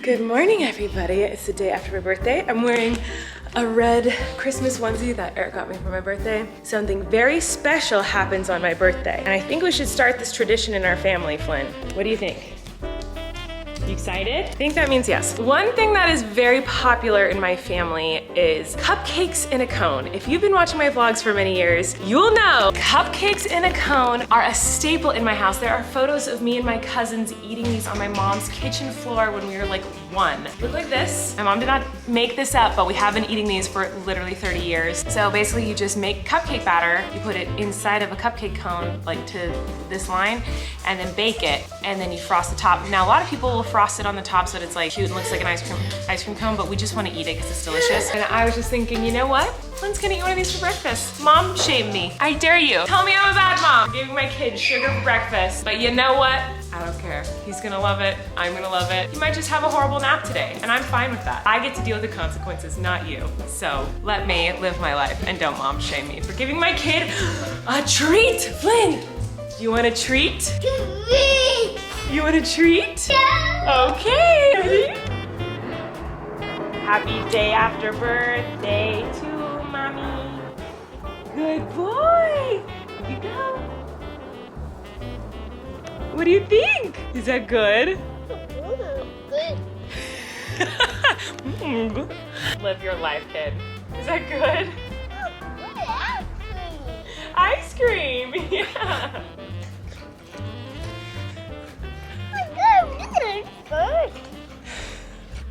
Good morning, everybody. It's the day after my birthday. I'm wearing a red Christmas onesie that Eric got me for my birthday. Something very special happens on my birthday, and I think we should start this tradition in our family, Flynn. What do you think? You excited? I think that means yes. One thing that is very popular in my family is cupcakes in a cone. If you've been watching my vlogs for many years, you'll know cupcakes in a cone are a staple in my house. There are photos of me and my cousins eating these on my mom's kitchen floor when we were like 1. Look like this. My mom did not make this up, but we have been eating these for literally 30 years. So basically you just make cupcake batter, you put it inside of a cupcake cone, like to this line, and then bake it, and then you frost the top. Now a lot of people will frost it on the top so that it's like cute and looks like an ice cream cone, but we just want to eat it because it's delicious. And I was just thinking, you know what? Flynn's gonna eat one of these for breakfast. Mom shamed me. I dare you. Tell me I'm a bad mom. Giving my kid sugar for breakfast. But you know what? I don't care. He's gonna love it. I'm gonna love it. He might just have a horrible nap today, and I'm fine with that. I get to deal with the consequences, not you. So let me live my life, and don't mom shame me for giving my kid a treat. Flynn, you want a treat? You want a treat? Yeah. Okay. Ready? Happy day after birthday to mommy. Good boy. Here you go. What do you think? Is that good? Good. Live your life, kid. Is that good? Ice cream. Yeah.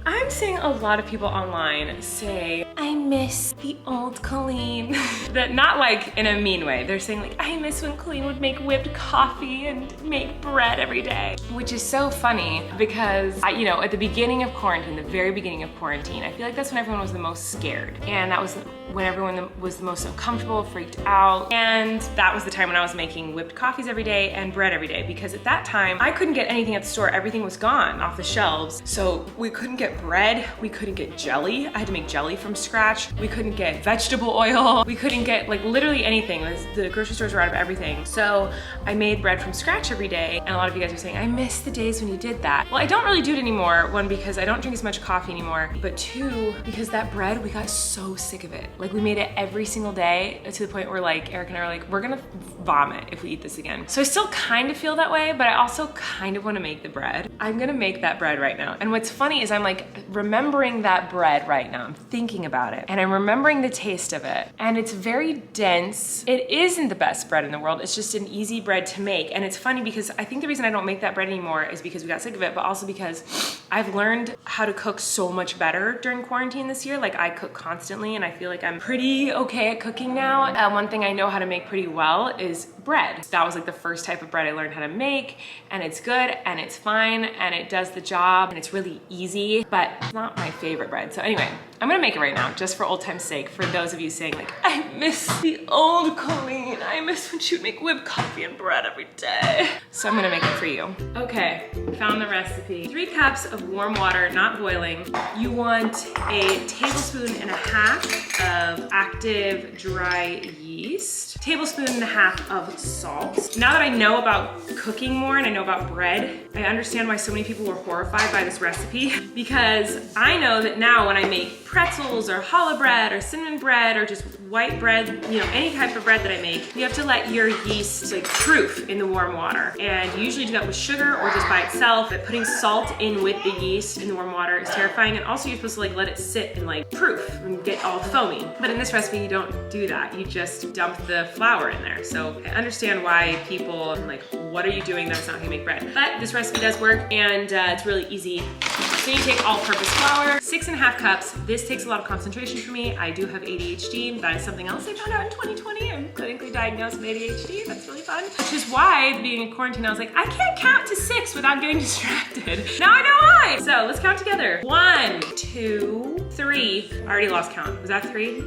I'm seeing a lot of people online say, I miss the old Colleen. That not like in a mean way. They're saying like, I miss when Colleen would make whipped coffee and make bread every day. Which is so funny because, you know, at the beginning of quarantine, the very beginning of quarantine, I feel like that's when everyone was the most scared. And that was when everyone was the most uncomfortable, freaked out. And that was the time when I was making whipped coffees every day and bread every day. Because at that time, I couldn't get anything at the store. Everything was gone off the shelves. So we couldn't get bread, we couldn't get jelly. I had to make jelly from scratch. We couldn't get vegetable oil. We couldn't get like literally anything. The grocery stores were out of everything. So I made bread from scratch every day. And a lot of you guys are saying, I miss the days when you did that. Well, I don't really do it anymore. 1, because I don't drink as much coffee anymore. But 2, because that bread, we got so sick of it. Like we made it every single day to the point where like Eric and I are like, we're gonna vomit if we eat this again. So I still kind of feel that way, but I also kind of want to make the bread. I'm gonna make that bread right now. And what's funny is I'm like remembering that bread right now. I'm thinking about it and I'm remembering the taste of it. And it's very dense. It isn't the best bread in the world. It's just an easy bread to make. And it's funny because I think the reason I don't make that bread anymore is because we got sick of it, but also because I've learned how to cook so much better during quarantine this year. Like I cook constantly and I feel like I'm pretty okay at cooking now. One thing I know how to make pretty well is bread. That was like the first type of bread I learned how to make, and it's good and it's fine and it does the job and it's really easy, but it's not my favorite bread. So anyway, I'm gonna make it right now just for old time's sake, for those of you saying like, I miss the old Colleen. I miss when she would make whipped coffee and bread every day. So I'm gonna make it for you. Okay, found the recipe. 3 cups of warm water, not boiling. You want a tablespoon and a half of active dry yeast, tablespoon and a half of salt. Now that I know about cooking more and I know about bread, I understand why so many people were horrified by this recipe, because I know that now when I make pretzels or challah bread or cinnamon bread or just white bread, you know, any type of bread that I make, you have to let your yeast like proof in the warm water. And you usually do that with sugar or just by itself, but putting salt in with the yeast in the warm water is terrifying. And also you're supposed to like let it sit and like proof and get all foamy. But in this recipe, you don't do that. You just dump the flour in there. So I understand why people are like, what are you doing? That's not how you make bread. But this recipe does work and it's really easy. So you take all-purpose flour, 6.5 cups. This takes a lot of concentration for me. I do have ADHD. That is something else I found out in 2020. I'm clinically diagnosed with ADHD. That's really fun. Which is why, being in quarantine, I was like, I can't count to 6 without getting distracted. Now I know why. So let's count together. 1, 2, 3. I already lost count. Was that 3?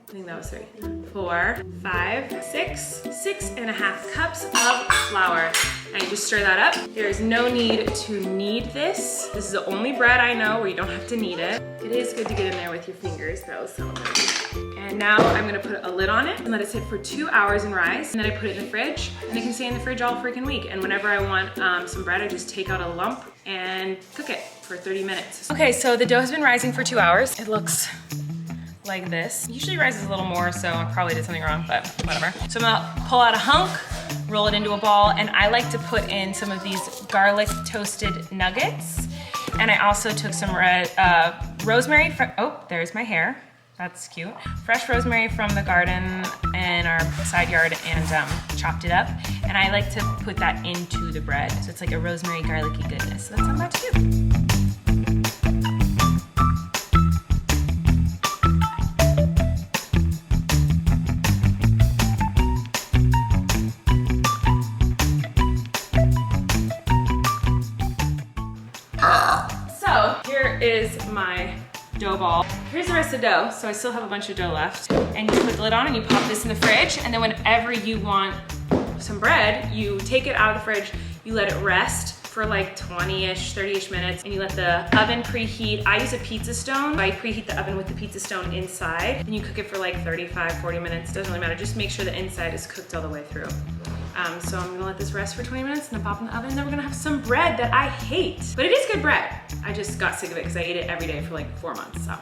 I think that was 3, 4, 5, 6, 6.5 cups of flour. And you just stir that up. There is no need to knead this. This is the only bread I know where you don't have to knead it. It is good to get in there with your fingers though, so I'm gonna do that. And now I'm gonna put a lid on it and let it sit for 2 hours and rise. And then I put it in the fridge, and it can stay in the fridge all freaking week. And whenever I want some bread, I just take out a lump and cook it for 30 minutes. Okay, so the dough has been rising for 2 hours. It looks like this. It usually rises a little more, so I probably did something wrong, but whatever. So I'm gonna pull out a hunk, roll it into a ball, and I like to put in some of these garlic toasted nuggets. And I also took some rosemary, oh, there's my hair. That's cute. Fresh rosemary from the garden in our side yard, and chopped it up. And I like to put that into the bread. So it's like a rosemary garlicky goodness. So that's what I'm about to do. Is my dough ball. Here's the rest of the dough, so I still have a bunch of dough left. And you put the lid on and you pop this in the fridge, and then whenever you want some bread, you take it out of the fridge, you let it rest for like 20-ish, 30-ish minutes, and you let the oven preheat. I use a pizza stone, so I preheat the oven with the pizza stone inside, and you cook it for like 35, 40 minutes, doesn't really matter, just make sure the inside is cooked all the way through. So I'm gonna let this rest for 20 minutes and then pop in the oven, and then we're gonna have some bread that I hate. But it is good bread. I just got sick of it because I ate it every day for like 4 months, so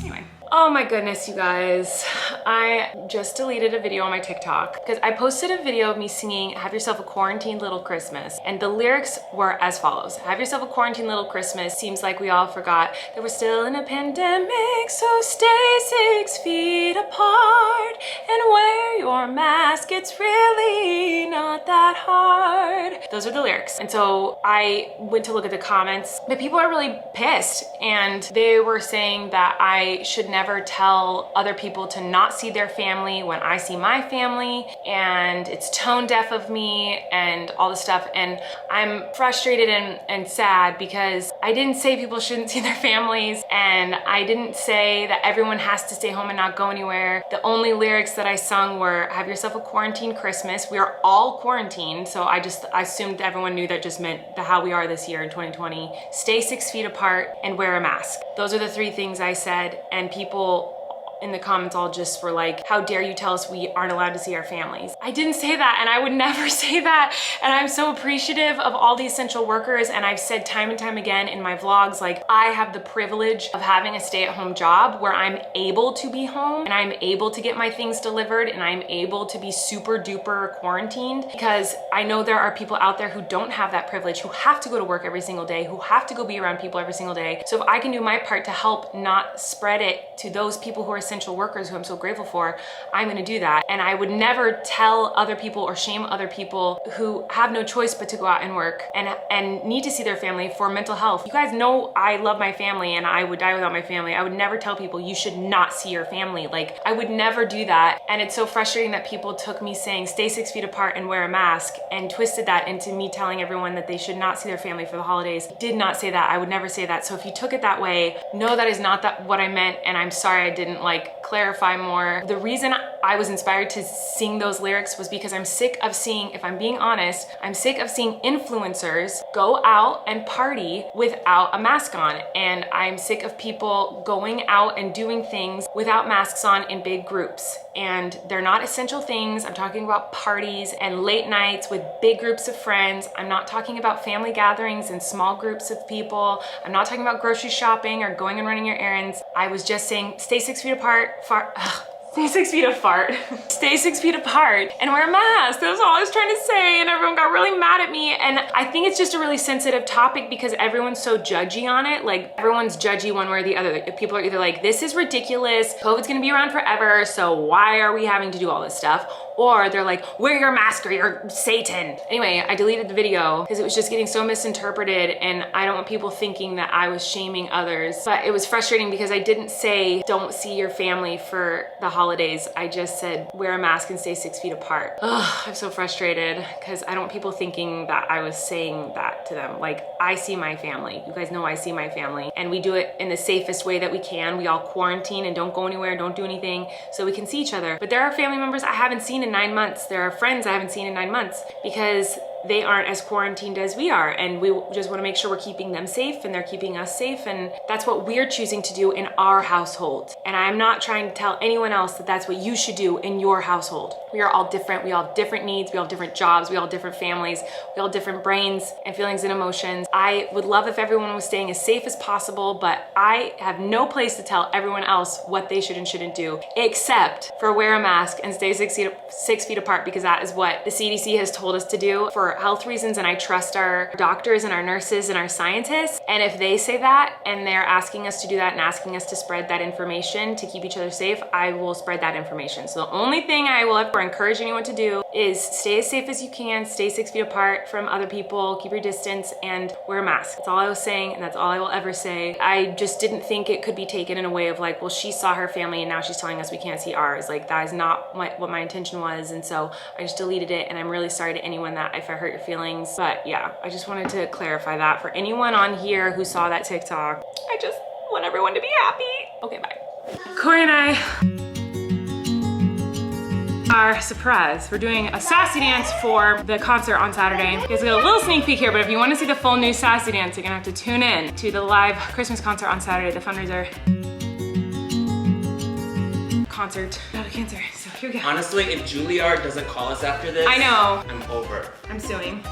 anyway. Oh my goodness, you guys. I just deleted a video on my TikTok because I posted a video of me singing Have Yourself a Quarantine Little Christmas, and the lyrics were as follows. Have yourself a quarantine little Christmas. Seems like we all forgot that we're still in a pandemic, so stay 6 feet apart and wear your mask. It's really not that hard. Those are the lyrics. And so I went to look at the comments, but people are really pissed, and they were saying that I should never tell other people to not see their family when I see my family, and it's tone deaf of me and all this stuff. And I'm frustrated and sad because I didn't say people shouldn't see their families, and I didn't say that everyone has to stay home and not go anywhere. The only lyrics that I sung were have yourself a quarantine Christmas. We are all quarantined, so I assumed everyone knew that just meant how we are this year in 2020. Stay 6 feet apart and wear a mask. Those are the 3 things I said, and people in the comments all just were like, how dare you tell us we aren't allowed to see our families? I didn't say that, and I would never say that. And I'm so appreciative of all the essential workers, and I've said time and time again in my vlogs, like, I have the privilege of having a stay-at-home job where I'm able to be home and I'm able to get my things delivered and I'm able to be super duper quarantined, because I know there are people out there who don't have that privilege, who have to go to work every single day, who have to go be around people every single day. So if I can do my part to help not spread it to those people who are essential workers, who I'm so grateful for, I'm gonna do that. And I would never tell other people or shame other people who have no choice but to go out and work and need to see their family for mental health. You guys know I love my family and I would die without my family. I would never tell people you should not see your family. Like, I would never do that. And it's so frustrating that people took me saying stay 6 feet apart and wear a mask and twisted that into me telling everyone that they should not see their family for the holidays. Did not say that. I would never say that. So if you took it that way, no, that is not what I meant, and I'm sorry I didn't like clarify more. The reason I was inspired to sing those lyrics was because I'm sick of seeing, if I'm being honest, I'm sick of seeing influencers go out and party without a mask on. And I'm sick of people going out and doing things without masks on in big groups. And they're not essential things. I'm talking about parties and late nights with big groups of friends. I'm not talking about family gatherings and small groups of people. I'm not talking about grocery shopping or going and running your errands. I was just saying stay 6 feet apart, stay 6 feet apart. Stay 6 feet apart and wear a mask. That's all I was trying to say, and everyone got really mad at me. And I think it's just a really sensitive topic because everyone's so judgy on it. Like, everyone's judgy one way or the other. Like, people are either like, this is ridiculous, COVID's gonna be around forever, so why are we having to do all this stuff? or they're like, wear your mask or you're Satan. Anyway, I deleted the video because it was just getting so misinterpreted, and I don't want people thinking that I was shaming others. But it was frustrating because I didn't say don't see your family for the holidays. I just said wear a mask and stay 6 feet apart. Ugh, I'm so frustrated because I don't want people thinking that I was saying that to them. Like, I see my family. You guys know I see my family, and we do it in the safest way that we can. We all quarantine and don't go anywhere, don't do anything, so we can see each other. But there are family members I haven't seen in 9 months. There are friends I haven't seen in 9 months because they aren't as quarantined as we are, and we just want to make sure we're keeping them safe and they're keeping us safe, and that's what we're choosing to do in our household. And I'm not trying to tell anyone else that that's what you should do in your household. We are all different. We all have different needs. We all have different jobs. We all have different families. We all have different brains and feelings and emotions. I would love if everyone was staying as safe as possible, but I have no place to tell everyone else what they should and shouldn't do, except for wear a mask and stay 6 feet apart, because that is what the CDC has told us to do for health reasons, and I trust our doctors and our nurses and our scientists. And if they say that and they're asking us to do that and asking us to spread that information to keep each other safe, I will spread that information. So the only thing I will ever encourage anyone to do is stay as safe as you can, stay 6 feet apart from other people, keep your distance, and wear a mask. That's all I was saying, and that's all I will ever say. I just didn't think it could be taken in a way of like, well, she saw her family and now she's telling us we can't see ours. Like, that is not what my intention was, and so I just deleted it, and I'm really sorry to anyone that if I hurt your feelings. But yeah, I just wanted to clarify that for anyone on here who saw that TikTok. I just want everyone to be happy. Okay, bye. Kory and I are surprised. We're doing a Sassy Dance for the concert on Saturday. You guys got a little sneak peek here, but if you want to see the full new Sassy Dance, you're gonna have to tune in to the live Christmas concert on Saturday, the fundraiser concert about cancer. So here we go. Honestly, if Juilliard doesn't call us after this, I know. I'm over. I'm suing.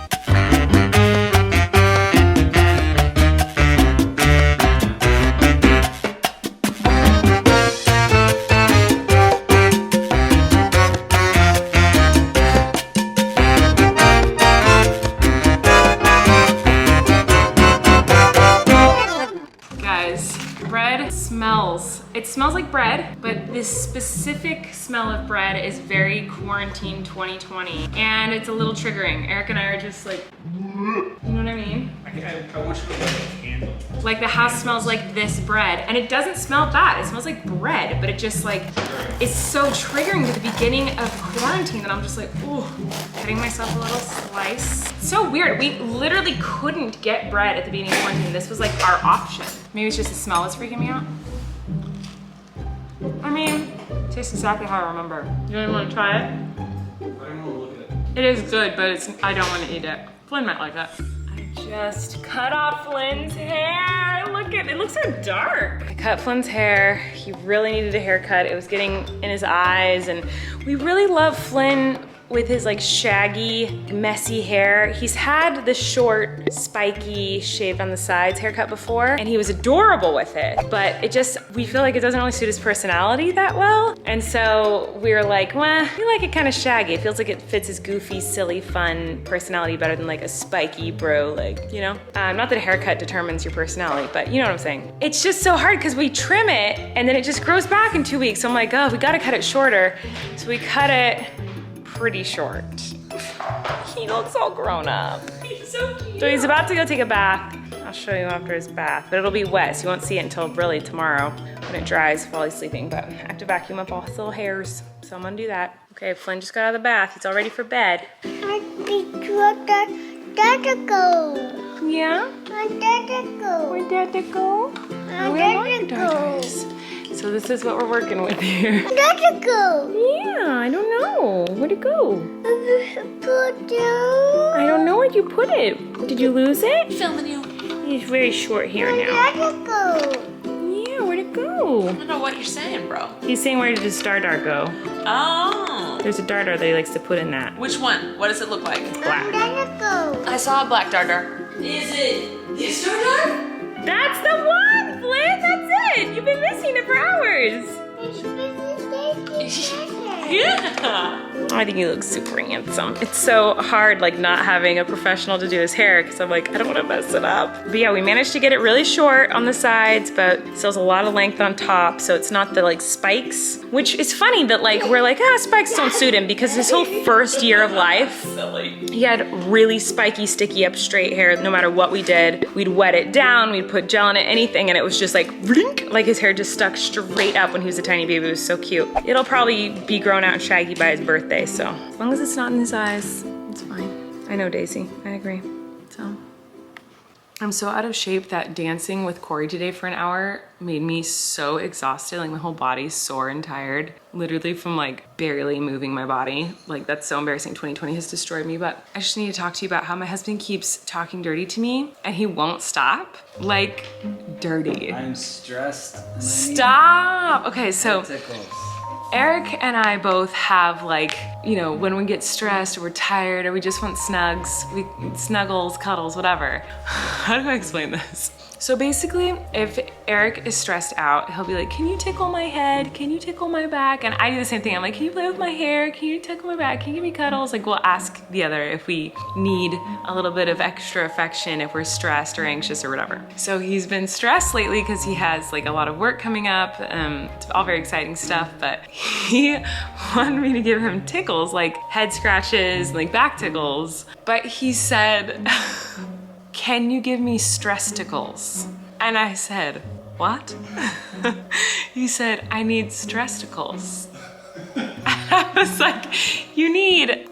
It smells like bread, but this specific smell of bread is very quarantine 2020, and it's a little triggering. Eric and I are just like, you know what I mean? I wish we had a candle. Like, the house smells like this bread, and it doesn't smell bad. It smells like bread, but it just like, it's so triggering at the beginning of quarantine that I'm just like, ooh, cutting myself a little slice. It's so weird. We literally couldn't get bread at the beginning of quarantine. This was like our option. Maybe it's just the smell that's freaking me out. I mean, it tastes exactly how I remember. You don't even want to try it? I don't want to look at it. It is good, but I don't want to eat it. Flynn might like it. I just cut off Flynn's hair. Look at it, it looks so dark. I cut Flynn's hair. He really needed a haircut. It was getting in his eyes, and we really love Flynn with his like shaggy, messy hair. He's had the short, spiky, shaved on the sides haircut before, and he was adorable with it, but we feel like it doesn't really suit his personality that well. And so we were like, well, we like it kind of shaggy. It feels like it fits his goofy, silly, fun personality better than like a spiky bro, like, you know? Not that a haircut determines your personality, but you know what I'm saying. It's just so hard because we trim it and then it just grows back in 2 weeks. So I'm like, oh, we gotta cut it shorter. So we cut it pretty short. He looks all grown up. He's so cute. So he's about to go take a bath. I'll show you after his bath, but it'll be wet, so you won't see it until really tomorrow when it dries while he's sleeping. But I have to vacuum up all his little hairs, so I'm gonna do that. Okay, Flynn just got out of the bath. He's all ready for bed. Daddy go. Yeah? Daddy go. Where'd Dada go? Where are your daughters? So this is what we're working with here. Daddy go. Yeah, I don't know. Where'd it go? Put down. I don't know where you put it. Did you lose it? Filming you. He's very short here now. Daddy go. Yeah, where'd it go? I don't know what you're saying, bro. He's saying where did his star dart go? Oh. There's a darter that he likes to put in that. Which one? What does it look like? Black. Daddy go. I saw a black darter. Is it this darter? That's the one, Flynn! That's it! You've been missing it for hours! Yeah. I think he looks super handsome. It's so hard like not having a professional to do his hair because I'm like, I don't want to mess it up. But yeah, we managed to get it really short on the sides, but still has a lot of length on top, so it's not the like spikes, which is funny that like we're like, spikes don't suit him because his whole first year of life, he had really spiky, sticky up straight hair. No matter what we did, we'd wet it down, we'd put gel in it, anything, and it was just like, blink, like his hair just stuck straight up when he was a tiny baby. It was so cute. It'll probably be grown out and shaggy by his birthday, so as long as it's not in his eyes, it's fine. I know, Daisy, I agree. So I'm so out of shape that dancing with Kory today for an hour made me so exhausted. Like my whole body's sore and tired, literally from like barely moving my body. Like that's so embarrassing. 2020 has destroyed me, but I just need to talk to you about how my husband keeps talking dirty to me and he won't stop. Like dirty. I'm stressed. Stop. Okay, so Tickles. Eric and I both have like, you know, when we get stressed or we're tired or we just want snuggles, cuddles, whatever. How do I explain this? So basically, if Eric is stressed out, he'll be like, can you tickle my head? Can you tickle my back? And I do the same thing. I'm like, can you play with my hair? Can you tickle my back? Can you give me cuddles? Like we'll ask the other if we need a little bit of extra affection if we're stressed or anxious or whatever. So he's been stressed lately because he has like a lot of work coming up. It's all very exciting stuff, but he wanted me to give him tickles, like head scratches, like back tickles. But he said, can you give me stress tickles? And I said, what? He said, I need stress tickles. I was like,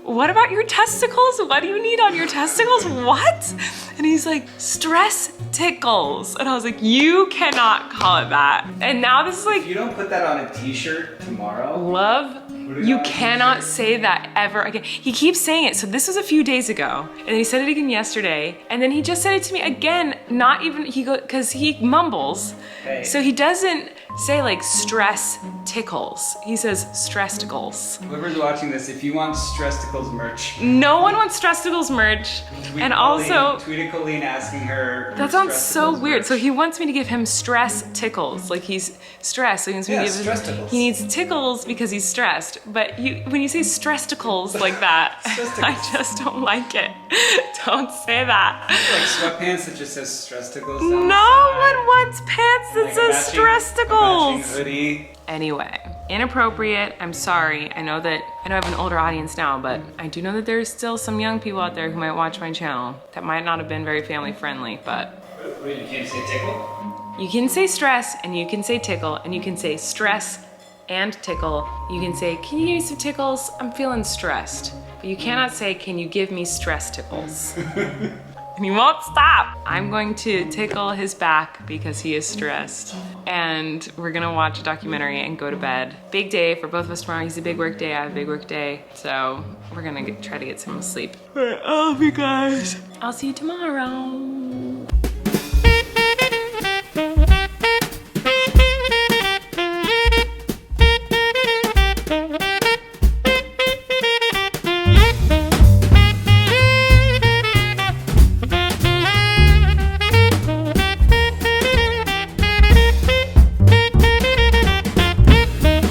what about your testicles? What do you need on your testicles? What? And he's like, stress tickles. And I was like, you cannot call it that. And now this is like, If you don't put that on a t-shirt tomorrow, love, you cannot say that ever again. He keeps saying it. So this was a few days ago, and then he said it again yesterday, and then he just said it to me again. Not even because he mumbles, Hey. so he doesn't say like stress tickles. He says stressticles. whoever's watching this, if you want Stressticles merch, No one wants stressticles merch, and also. tweeted Colleen asking her. That sounds so weird. So he wants me to give him stress tickles, like he's stressed. So he wants me to give him. Stressticles. He needs tickles because he's stressed. But when you say stressticles like that, I just don't like it. Don't say that. Like sweatpants that just says Stressticles. No one wants pants that says stressticles. Hoodie. Anyway, inappropriate. I'm sorry. I know I have an older audience now, but I do know that there's still some young people out there who might watch my channel that might not have been very family friendly, but. Wait, you can't say tickle? You can say stress and you can say tickle and you can say stress and tickle. You can say, can you give me some tickles? I'm feeling stressed. But you cannot say, can you give me stress tickles? And he won't stop. I'm going to tickle his back because he is stressed. And we're gonna watch a documentary and go to bed. Big day for both of us tomorrow. He's a big work day, I have a big work day. So we're gonna try to get some sleep. All right, I love you guys. I'll see you tomorrow.